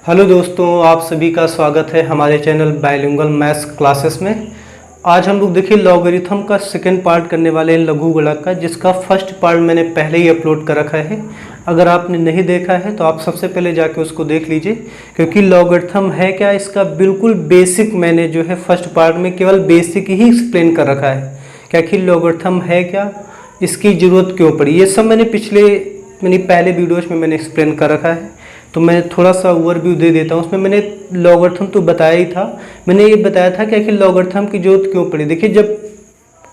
Hello दोस्तों, आप सभी का स्वागत है हमारे चैनल बाइलिंगुअल मैथ्स क्लासेस में। आज हम लोग देखिए लॉगरिथम का सेकंड पार्ट करने वाले हैं लघुगणक का, जिसका फर्स्ट पार्ट मैंने पहले ही अपलोड कर रखा है। अगर आपने नहीं देखा है तो आप सबसे पहले जाके उसको देख लीजिए, क्योंकि लॉगरिथम है क्या इसका बिल्कुल बेसिक मैंने जो है फर्स्ट पार्ट में केवल बेसिक ही एक्सप्लेन कर रखा है। क्या कि लॉगरिथम है क्या, इसकी ज़रूरत क्यों पड़ी, ये सब मैंने पहले वीडियोज़ में मैंने एक्सप्लेन कर रखा है। तो मैं थोड़ा सा ओवरव्यू दे देता हूँ। उसमें मैंने लॉगरिथम तो बताया ही था, मैंने ये बताया था कि आखिर लॉगरिथम की जरूरत क्यों पड़ी। देखिए, जब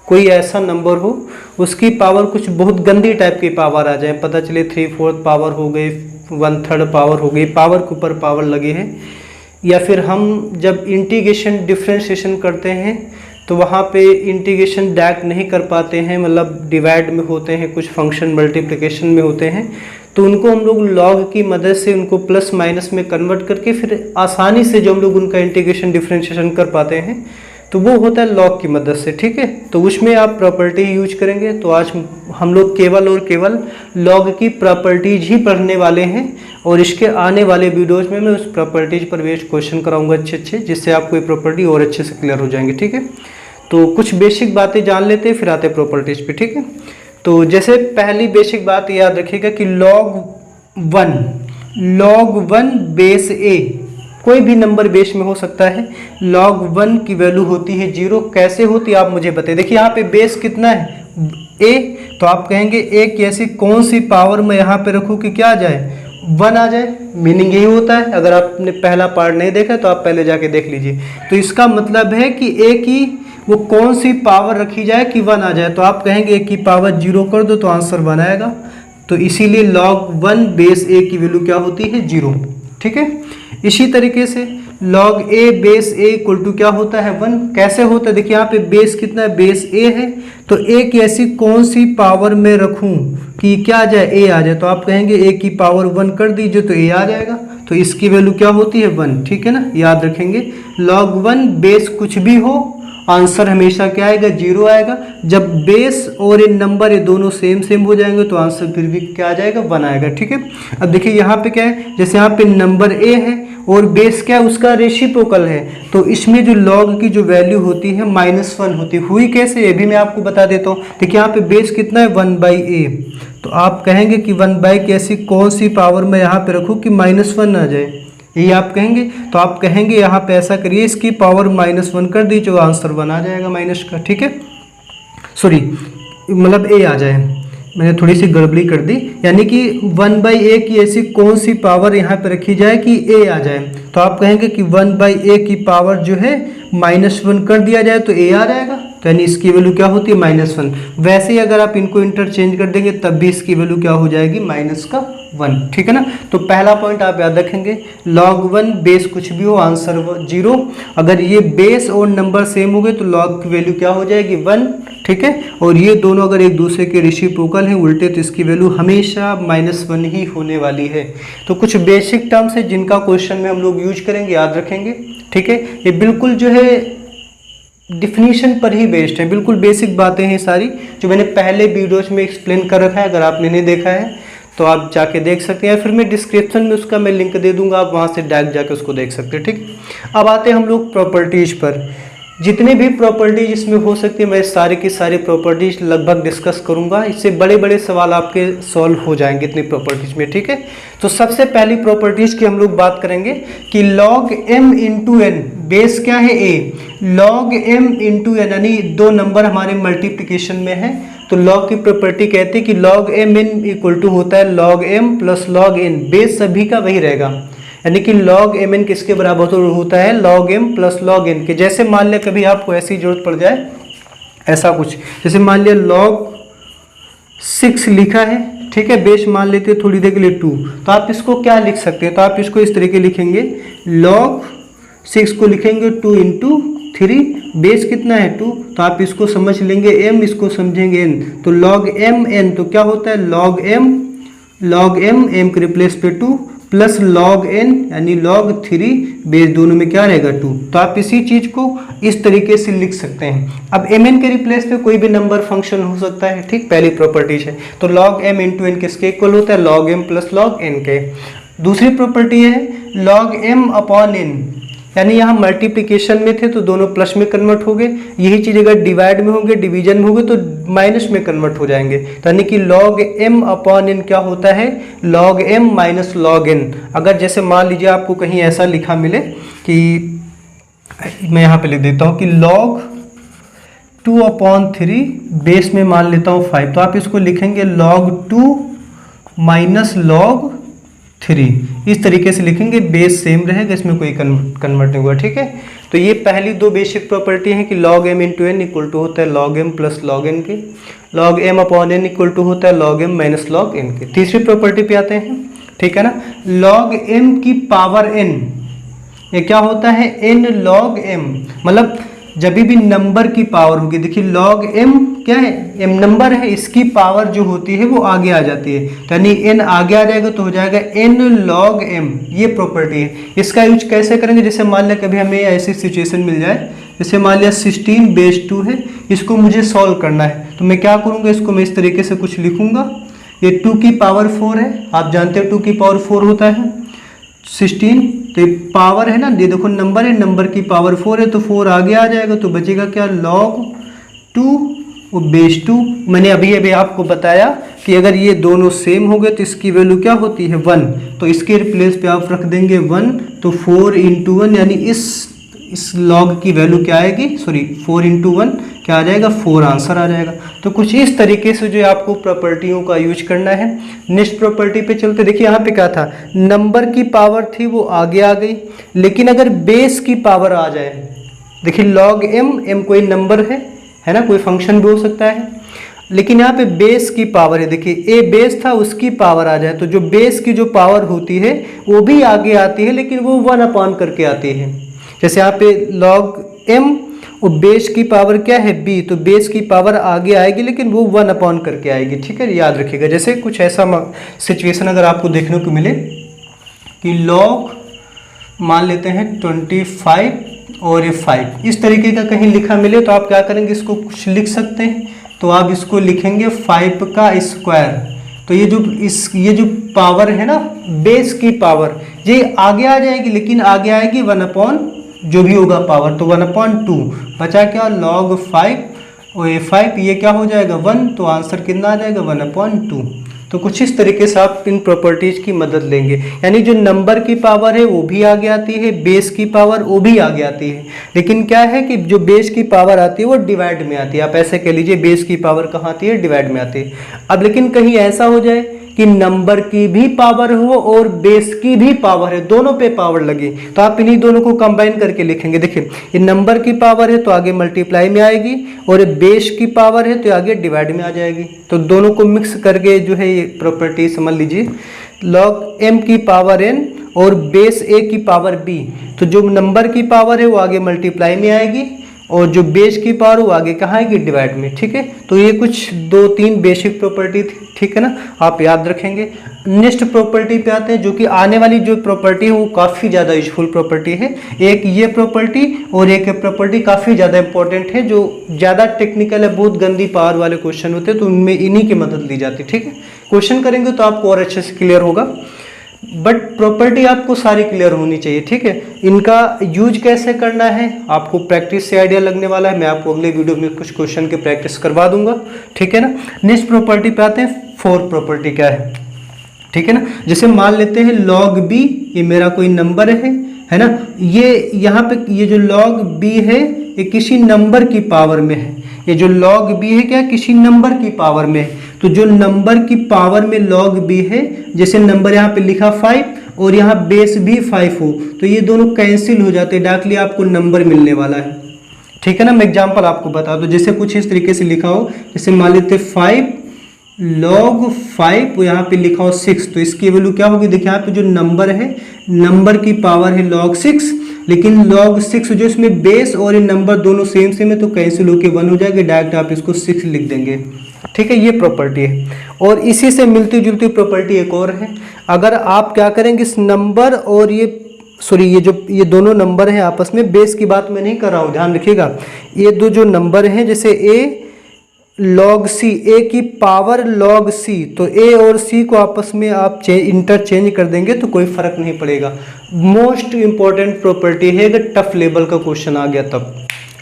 कोई ऐसा नंबर हो उसकी पावर कुछ बहुत गंदी टाइप की पावर आ जाए, पता चले 3/4 पावर हो गई, 1/3 पावर हो गई, पावर के ऊपर पावर लगे हैं, या फिर हम जब इंटीग्रेशन डिफ्रेंशिएशन करते हैं तो वहाँ पे इंटीग्रेशन डायरेक्ट नहीं कर पाते हैं, मतलब डिवाइड में होते हैं, कुछ फंक्शन मल्टीप्लिकेशन में होते हैं, तो उनको हम लोग लॉग की मदद से उनको प्लस माइनस में कन्वर्ट करके फिर आसानी से जो हम लोग उनका इंटीग्रेशन डिफरेंशिएशन कर पाते हैं, तो वो होता है लॉग की मदद से। ठीक है, तो उसमें आप प्रॉपर्टी यूज करेंगे। तो आज हम लोग केवल और केवल लॉग की प्रॉपर्टीज ही पढ़ने वाले हैं, और इसके आने वाले वीडियोज़ में मैं उस प्रॉपर्टीज पर बेस्ड क्वेश्चन कराऊंगा अच्छे, जिससे आपको ये प्रॉपर्टी और अच्छे से क्लियर हो जाएंगे। ठीक है, तो कुछ बेसिक बातें जान लेते हैं, फिर आते हैं प्रॉपर्टीज पे। ठीक है, तो जैसे पहली बेसिक बात याद रखिएगा कि log 1 बेस ए, कोई भी नंबर बेस में हो सकता है। log 1 की वैल्यू होती है 0। कैसे होती है आप मुझे बताइए। देखिए यहाँ पे बेस कितना है, a, तो आप कहेंगे a की ऐसी कौन सी पावर मैं यहाँ पे रखूँ कि क्या आ जाए, 1 आ जाए। मीनिंग यही होता है। अगर आपने पहला पार्ट नहीं देखा तो आप पहले जाके देख लीजिए। तो इसका मतलब है कि a की वो कौन सी पावर रखी जाए कि 1 आ जाए। तो आप कहेंगे a की पावर 0 कर दो तो आंसर 1 आएगा। तो इसीलिए log 1 बेस a की वैल्यू क्या होती है, 0। ठीक है, इसी तरीके से log a base a equal to क्या होता है, 1। कैसे होता है, देखिए यहाँ पे बेस कितना है, बेस a है, तो a की ऐसी कौन सी पावर में रखूं कि क्या आ जाए, a आ जाए। तो आप कहेंगे a की पावर 1 कर दीजिए तो a आ जाएगा। तो इसकी वैल्यू क्या होती है, 1। ठीक है ना, याद रखेंगे। log 1 बेस कुछ भी हो, आंसर हमेशा क्या आएगा, 0 आएगा। जब बेस और ये नंबर ये दोनों सेम हो जाएंगे तो आंसर फिर भी क्या आ जाएगा, 1 आएगा। ठीक है, अब देखिए यहाँ पे क्या है, जैसे यहाँ पे नंबर a है और बेस क्या है, उसका रेसिप्रोकल है, तो इसमें जो log की जो वैल्यू होती है -1 होती है। हुई कैसे, ये भी मैं आपको बता देता हूँ। देखिए यहाँ पे बेस कितना है, 1/a, तो आप कहेंगे कि 1/, की ऐसी कौन सी पावर मैं यहाँ पे रखूँ कि -1 आ जाए, यही आप कहेंगे। तो आप कहेंगे यहाँ पे ऐसा करिए, इसकी पावर -1 कर दीजिए, जो आंसर 1 आ जाएगा माइनस का। ठीक है, सॉरी, मतलब a आ जाए, मैंने थोड़ी सी गड़बड़ी कर दी, यानी कि 1/a की ऐसी कौन सी पावर यहाँ पे रखी जाए कि a आ जाए। तो आप कहेंगे कि 1/a की पावर जो है -1 कर दिया जाए तो a आ जाएगा। तो यानी इसकी वैल्यू क्या होती है, -1। वैसे ही अगर आप इनको इंटरचेंज कर देंगे तब भी इसकी वैल्यू क्या हो जाएगी, -1। ठीक है ना, तो पहला पॉइंट आप याद रखेंगे, log 1 बेस कुछ भी हो, आंसर 0। अगर ये बेस और नंबर सेम हो गए तो log की वैल्यू क्या हो जाएगी, 1। ठीक है, और ये दोनों अगर एक दूसरे के रेसिप्रोकल हैं, उल्टे, तो इसकी वैल्यू हमेशा -1 ही होने वाली है। तो कुछ बेसिक टर्म्स है जिनका क्वेश्चन में हम लोग यूज करेंगे, याद रखेंगे। ठीक है, ये बिल्कुल जो है डिफिनीशन पर ही बेस्ड है, बिल्कुल बेसिक बातें हैं सारी, जो मैंने पहले वीडियोज में एक्सप्लेन कर रखा है। अगर आपने नहीं देखा है तो आप जाके देख सकते हैं, फिर मैं डिस्क्रिप्शन में उसका मैं लिंक दे दूंगा, आप वहाँ से डायरेक्ट जाके उसको देख सकते हैं। ठीक, अब आते हैं हम लोग प्रॉपर्टीज पर। जितने भी प्रॉपर्टीज इसमें हो सकती है मैं सारी की सारी प्रॉपर्टीज लगभग डिस्कस करूंगा। इससे बड़े बड़े सवाल आपके सॉल्व हो जाएंगे इतनी प्रॉपर्टीज में। ठीक है, तो सबसे पहली प्रॉपर्टीज की हम लोग बात करेंगे कि log m into N, base क्या है, a, log m into N, यानी दो नंबर हमारे मल्टीप्लिकेशन में है, तो log की प्रॉपर्टी कहती है कि log m n equal to होता है log m plus log n, base सभी का वही रहेगा, यानी कि log mn किसके बराबर होता है, log m plus log n के। जैसे मान लिया कभी आपको ऐसी जरूरत पड़ जाए, ऐसा कुछ, जैसे मान लिया log 6 लिखा है, ठीक है, बेस मान लेते हैं थोड़ी देर के लिए 2, तो आप इसको क्या लिख सकते हैं, तो आप इसको इस तरीके लिखेंगे, log 6 को लिखेंगे 2 इंटू 3, बेस कितना है 2, तो आप इसको समझ लेंगे m, इसको समझेंगे n, तो log m n, तो क्या होता है log m m के रिप्लेस पे 2 प्लस log n यानी log 3, बेस दोनों में क्या रहेगा 2। तो आप इसी चीज को इस तरीके से लिख सकते हैं। अब mn के रिप्लेस पे कोई भी नंबर फंक्शन हो सकता है, ठीक, पहली प्रॉपर्टीज है। तो log m इंटू एन किसके इक्वल होता है, log m plus log n के। दूसरी प्रॉपर्टी है log m अपॉन n, यानी यहाँ मल्टीप्लिकेशन में थे तो दोनों प्लस में कन्वर्ट हो गए, यही चीज़ अगर डिवाइड में होंगे, डिवीजन में होंगे तो माइनस में कन्वर्ट हो जाएंगे। तो यानी कि log m अपॉन n क्या होता है, log m minus log n। अगर जैसे मान लीजिए आपको कहीं ऐसा लिखा मिले कि मैं यहाँ पे लिख देता हूँ कि log 2/3 बेस में मान लेता हूँ 5, तो आप इसको लिखेंगे log 2 माइनस log 3, इस तरीके से लिखेंगे, बेस सेम रहेगा, इसमें कोई कन्वर्ट नहीं हुआ। ठीक है, तो ये पहली दो बेसिक प्रॉपर्टी है कि log m into N equal to होता है log m plus log n के, log m upon n equal to होता है log m minus log n के। तीसरी प्रॉपर्टी पे आते हैं, ठीक है ना, log m की पावर n, ये क्या होता है n log m, मतलब जब भी नंबर की पावर होगी, देखिए log m क्या है, m नंबर है, इसकी पावर जो होती है वो आगे आ जाती है, तो यानी n आगे आ जाएगा तो हो जाएगा n log m, ये प्रॉपर्टी है। इसका यूज कैसे करेंगे, जैसे मान लिया कभी हमें ऐसी सिचुएशन मिल जाए, जैसे मान लिया 16 बेस 2 है, इसको मुझे सॉल्व करना है, तो मैं क्या करूँगा, इसको मैं इस तरीके से कुछ लिखूंगा, ये 2 की पावर 4 है, आप जानते हैं 2 की पावर 4 होता है 16, तो ये पावर है ना, ये देखो नंबर है, नंबर की पावर 4 है तो 4 आगे आ जाएगा, तो बचेगा क्या log 2 और बेस 2। मैंने अभी आपको बताया कि अगर ये दोनों सेम हो गए तो इसकी वैल्यू क्या होती है 1, तो इसके रिप्लेस पे आप रख देंगे 1, तो 4 इंटू 1, यानी इस log की वैल्यू क्या आएगी, सॉरी 4 इंटू 1 क्या आ जाएगा, 4 आंसर आ जाएगा। तो कुछ इस तरीके से जो आपको प्रॉपर्टियों का यूज करना है। नेक्स्ट प्रॉपर्टी पे चलते, देखिए यहाँ पे क्या था, नंबर की पावर थी वो आगे आ गई, लेकिन अगर बेस की पावर आ जाए, देखिए log m कोई नंबर है ना, कोई फंक्शन भी हो सकता है, लेकिन यहाँ पे बेस की पावर है, देखिए a बेस था उसकी पावर आ जाए, तो जो बेस की जो पावर होती है वो भी आगे आती है, लेकिन वो 1 अपॉन करके आती है। जैसे यहाँ पे log m और बेस की पावर क्या है b, तो बेस की पावर आगे आएगी लेकिन वो 1 अपॉन करके आएगी। ठीक है, याद रखिएगा। जैसे कुछ ऐसा सिचुएशन अगर आपको देखने को मिले कि log मान लेते हैं 25 और ये 5, इस तरीके का कहीं लिखा मिले तो आप क्या करेंगे, इसको कुछ लिख सकते हैं, तो आप इसको लिखेंगे 5 का स्क्वायर, तो ये जो पावर है ना, बेस की पावर, ये आगे आ जाएगी, लेकिन आगे आएगी 1 अपॉन जो भी होगा पावर, तो 1/2 बचा क्या log 5 और ये 5, ये क्या हो जाएगा 1, तो आंसर कितना आ जाएगा 1/2। तो कुछ इस तरीके से आप इन प्रॉपर्टीज की मदद लेंगे, यानी जो नंबर की पावर है वो भी आगे आती है, बेस की पावर वो भी आगे आती है, लेकिन क्या है कि जो बेस की पावर आती है वो डिवाइड में आती है। आप ऐसे कह लीजिए बेस की पावर कहाँ आती है, डिवाइड में आती है। अब लेकिन कहीं ऐसा हो जाए कि नंबर की भी पावर हो और बेस की भी पावर है, दोनों पे पावर लगे, तो आप इन्हीं दोनों को कंबाइन करके लिखेंगे। देखिए ये नंबर की पावर है तो आगे मल्टीप्लाई में आएगी, और ये बेस की पावर है तो आगे डिवाइड में आ जाएगी, तो दोनों को मिक्स करके जो है ये प्रॉपर्टी समझ लीजिए, log m की पावर n और बेस a की पावर b, तो जो नंबर की पावर है वो आगे मल्टीप्लाई में आएगी और जो बेस की पावर वो आगे कहाँ आएगी, डिवाइड में। ठीक है, तो ये कुछ 2-3 बेसिक प्रॉपर्टी थी, ठीक है ना, आप याद रखेंगे। नेक्स्ट प्रॉपर्टी पे आते हैं, जो कि आने वाली जो प्रॉपर्टी है वो काफ़ी ज़्यादा यूजफुल प्रॉपर्टी है। एक ये प्रॉपर्टी और एक प्रॉपर्टी काफ़ी ज़्यादा इंपॉर्टेंट है, जो ज़्यादा टेक्निकल है, बहुत गंदी पावर वाले क्वेश्चन होते हैं, तो उनमें इन्हीं की मदद ली जाती है। ठीक है, क्वेश्चन करेंगे तो आपको और अच्छे से क्लियर होगा, बट प्रॉपर्टी आपको सारी क्लियर होनी चाहिए। ठीक है, इनका यूज कैसे करना है आपको प्रैक्टिस से आइडिया लगने वाला है, मैं आपको अगले वीडियो में कुछ क्वेश्चन की प्रैक्टिस करवा दूंगा। ठीक है ना, नेक्स्ट प्रॉपर्टी पे आते हैं, फोर्थ प्रॉपर्टी क्या है। ठीक है ना, जैसे मान लेते हैं log b, ये मेरा कोई नंबर है ना, ये यहाँ पे ये जो log b है ये किसी नंबर की पावर में है, ये जो log b है क्या, किसी नंबर की पावर में है, तो जो नंबर की पावर में log b है, जैसे नंबर यहाँ पे लिखा 5 और यहाँ बेस भी 5 हो, तो ये दोनों कैंसिल हो जाते हैं, डायरेक्टली आपको नंबर मिलने वाला है। ठीक है ना, मैं एग्जांपल आपको बता दूं, जैसे कुछ इस तरीके से लिखा हो, जैसे मान लेते 5 log 5 यहाँ पे लिखा हो 6, तो इसकी वैल्यू क्या होगी, देखिए यहाँ पे जो नंबर है, नंबर की पावर है log 6, लेकिन log 6 जो इसमें बेस और ये नंबर दोनों सेम है, तो कैंसिल होके 1 हो जाएगा, डायरेक्ट आप इसको 6 लिख देंगे। ठीक है, ये प्रॉपर्टी है। और इसी से मिलती जुलती प्रॉपर्टी एक और है, अगर आप क्या करेंगे, इस नंबर और ये दोनों नंबर हैं आपस में, बेस की बात मैं नहीं कर रहा हूँ, ध्यान रखिएगा, ये दो जो नंबर हैं, जैसे log c, a की पावर log c, तो a और c को आपस में आप इंटरचेंज कर देंगे तो कोई फर्क नहीं पड़ेगा। मोस्ट इंपॉर्टेंट प्रॉपर्टी है अगर टफ लेवल का क्वेश्चन आ गया तब,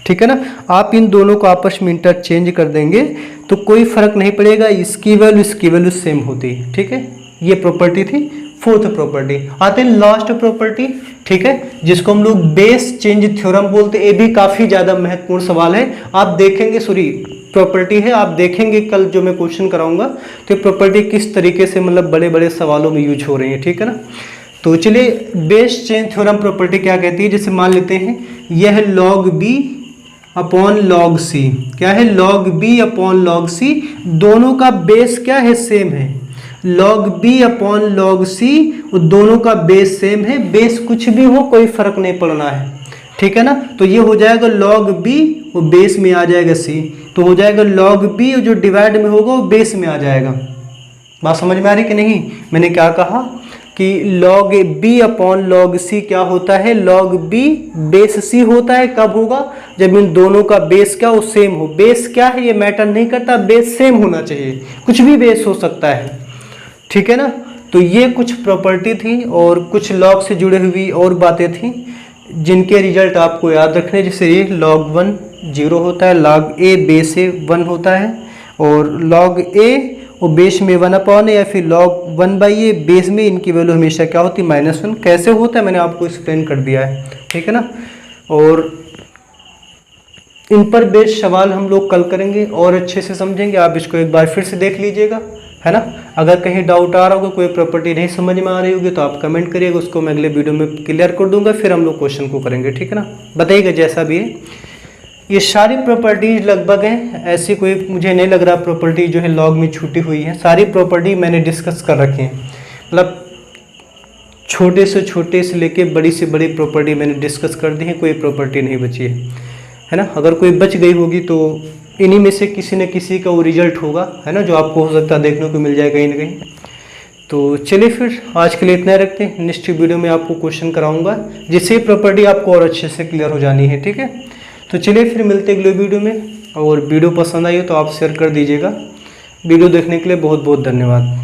ठीक है ना। आप इन दोनों को आपस में इंटरचेंज कर देंगे तो कोई फर्क नहीं पड़ेगा, इसकी वैल्यू सेम होती है, ठीक है। ये प्रॉपर्टी थी फोर्थ प्रॉपर्टी। आते हैं लास्ट प्रॉपर्टी, ठीक है, जिसको हम लोग बेस चेंज थ्योरम बोलते हैं। ये भी काफी ज्यादा महत्वपूर्ण सवाल है, आप देखेंगे, सॉरी प्रॉपर्टी है, आप देखेंगे कल जो मैं क्वेश्चन कराऊंगा तो प्रॉपर्टी किस तरीके से मतलब बड़े बड़े सवालों में यूज हो रही है, ठीक है ना। तो चलिए बेस चेंज थ्योरम प्रॉपर्टी क्या कहती है, जैसे मान लेते हैं यह log b upon log c, क्या है log b upon log c, दोनों का बेस क्या है, सेम है। log b upon log c, दोनों का बेस सेम है, बेस कुछ भी हो कोई फर्क नहीं पड़ना है, ठीक है ना। तो ये हो जाएगा log b, वो बेस में आ जाएगा c, तो हो जाएगा log b जो डिवाइड में होगा वो बेस में आ जाएगा। बात समझ में आ रही कि नहीं, मैंने क्या कहा कि log b upon log c क्या होता है, log b बेस c होता है, कब होगा, जब इन दोनों का बेस क्या हो, सेम हो। बेस क्या है ये मैटर नहीं करता, बेस सेम होना चाहिए, कुछ भी बेस हो सकता है, ठीक है ना। तो ये कुछ प्रॉपर्टी थी और कुछ log से जुड़े हुई और बातें थी जिनके रिजल्ट आपको याद रखने, जैसे ये log 1 0 होता है, log a बेस a 1 होता है, और log a वो बेस में 1 अपॉन है, या फिर log 1 बाई ए बेस में इनकी वैल्यू हमेशा क्या होती है, -1। कैसे होता है मैंने आपको एक्सप्लेन कर दिया है, ठीक है ना। और इन पर बेस्ड सवाल हम लोग कल करेंगे और अच्छे से समझेंगे, आप इसको एक बार फिर से देख लीजिएगा, है ना। अगर कहीं डाउट आ रहा होगा, कोई प्रॉपर्टी नहीं समझ में आ रही होगी तो आप कमेंट करिएगा, उसको मैं अगले वीडियो में क्लियर कर दूंगा, फिर हम लोग क्वेश्चन को करेंगे, ठीक है ना। बताइएगा जैसा भी है। ये सारी प्रॉपर्टीज लगभग हैं, ऐसी कोई मुझे नहीं लग रहा प्रॉपर्टी जो है लॉग में छूटी हुई है। सारी प्रॉपर्टी मैंने डिस्कस कर रखी है, मतलब छोटे से लेके बड़ी से बड़ी प्रॉपर्टी मैंने डिस्कस कर दी है, कोई प्रॉपर्टी नहीं बची है ना। अगर कोई बच गई होगी तो इन्हीं में से किसी न किसी का वो रिजल्ट होगा, है ना, जो आपको हो सकता है देखने को मिल जाए कहीं ना कहीं। तो चलिए फिर आज के लिए इतना रखते हैं, नेक्स्ट वीडियो में आपको क्वेश्चन कराऊंगा जिससे प्रॉपर्टी आपको और अच्छे से क्लियर हो जानी है, ठीक है। तो चलिए फिर मिलते हैं अगले वीडियो में, और वीडियो पसंद आई हो तो आप शेयर कर दीजिएगा। वीडियो देखने के लिए बहुत बहुत धन्यवाद।